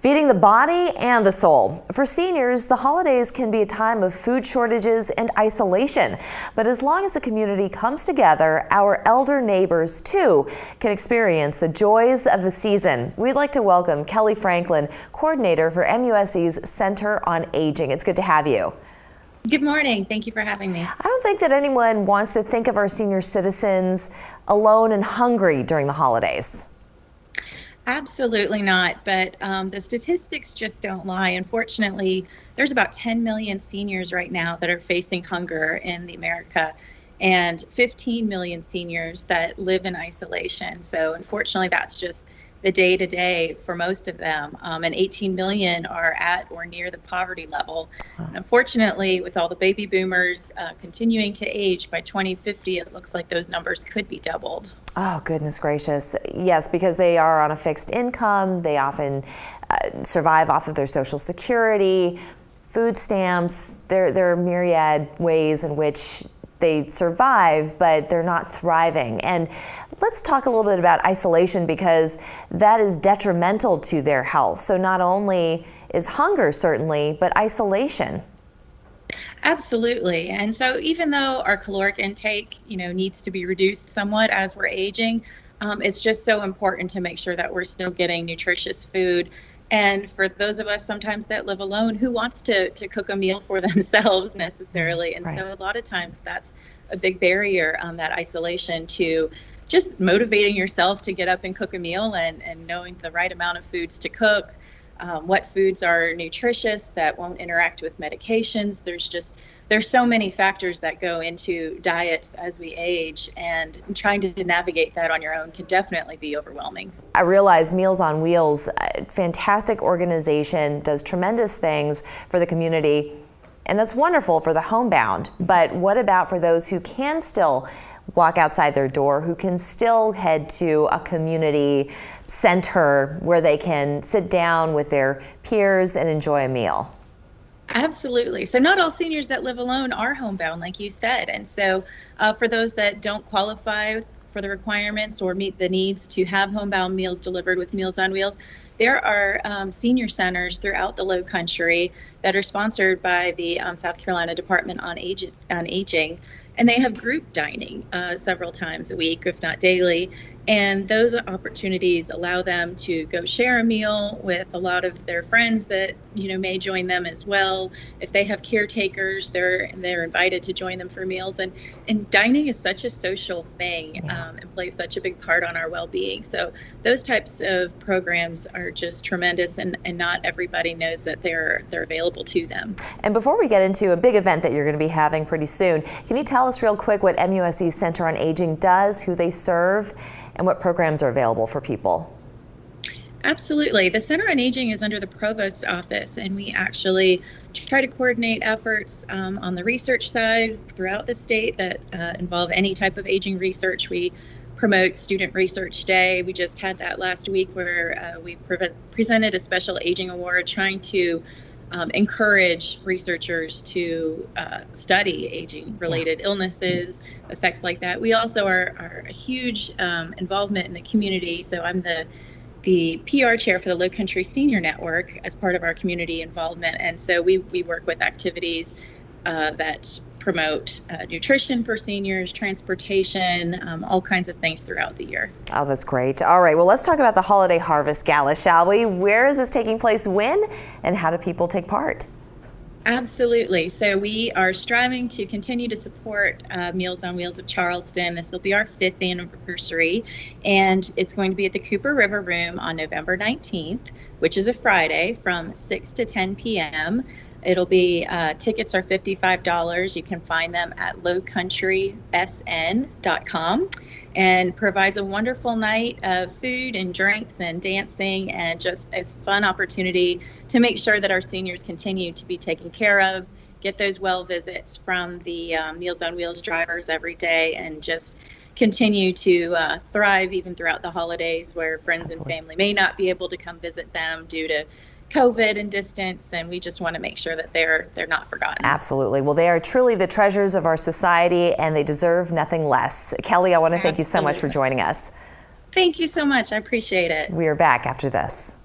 Feeding the body and the soul. For seniors, the holidays can be a time of food shortages and isolation. But as long as the community comes together, our elder neighbors, too, can experience the joys of the season. We'd like to welcome Kelly Franklin, coordinator for MUSC's Center on Aging. It's good to have you. Good morning. Thank you for having me. I don't think that anyone wants to think of our senior citizens alone and hungry during the holidays. Absolutely not, but the statistics just don't lie. Unfortunately, there's about 10 million seniors right now that are facing hunger in America, and 15 million seniors that live in isolation. So unfortunately, that's just the day-to-day for most of them, and 18 million are at or near the poverty level. And unfortunately, with all the baby boomers continuing to age, by 2050, it looks like those numbers could be doubled. Oh, goodness gracious. Yes, because they are on a fixed income. They often survive off of their Social Security, food stamps. There are myriad ways in which they survive, but they're not thriving. And let's talk a little bit about isolation, because that is detrimental to their health. So not only is hunger certainly, but isolation. Absolutely. And so even though our caloric intake, needs to be reduced somewhat as we're aging, it's just so important to make sure that we're still getting nutritious food. And for those of us sometimes that live alone, who wants to cook a meal for themselves necessarily? And so a lot of times that's a big barrier, that isolation, to just motivating yourself to get up and cook a meal, and knowing the right amount of foods to cook, what foods are nutritious that won't interact with medications. There's so many factors that go into diets as we age, and trying to navigate that on your own can definitely be overwhelming. I realize Meals on Wheels, a fantastic organization, does tremendous things for the community, and that's wonderful for the homebound. But what about for those who can still walk outside their door, who can still head to a community center where they can sit down with their peers and enjoy a meal? Absolutely. So not all seniors that live alone are homebound, like you said. And so for those that don't qualify for the requirements or meet the needs to have homebound meals delivered with Meals on Wheels, there are senior centers throughout the Low Country that are sponsored by the South Carolina Department on Aging, and they have group dining several times a week, if not daily. And those opportunities allow them to go share a meal with a lot of their friends that may join them as well. If they have caretakers, they're invited to join them for meals. And dining is such a social thing, and plays such a big part on our well-being. So those types of programs are just tremendous, and not everybody knows that they're available to them. And before we get into a big event that you're going to be having pretty soon, can you tell us real quick what MUSC's Center on Aging does, who they serve, and what programs are available for people? Absolutely. The Center on Aging is under the Provost's office, and we actually try to coordinate efforts on the research side throughout the state that involve any type of aging research. We promote Student Research Day. We just had that last week, where we presented a special aging award, trying to encourage researchers to study aging-related illnesses, effects like that. We also are a huge involvement in the community. So I'm the PR chair for the Low Country Senior Network as part of our community involvement. And so we work with activities that promote nutrition for seniors, transportation, all kinds of things throughout the year. Oh, that's great. All right, well, let's talk about the Holiday Harvest Gala, shall we? Where is this taking place, when, and how do people take part? Absolutely. So we are striving to continue to support Meals on Wheels of Charleston. This will be our 5th anniversary, and it's going to be at the Cooper River Room on November 19th, which is a Friday, from 6 to 10 p.m. It'll be, tickets are $55. You can find them at lowcountrysn.com, and provides a wonderful night of food and drinks and dancing, and just a fun opportunity to make sure that our seniors continue to be taken care of, get those well visits from the Meals on Wheels drivers every day, and just continue to thrive even throughout the holidays, where friends and family may not be able to come visit them due to COVID and distance, and we just want to make sure that they're not forgotten. Absolutely. Well, they are truly the treasures of our society, and they deserve nothing less. Kelly, I want to thank you so much for joining us. Thank you so much. I appreciate it. We are back after this.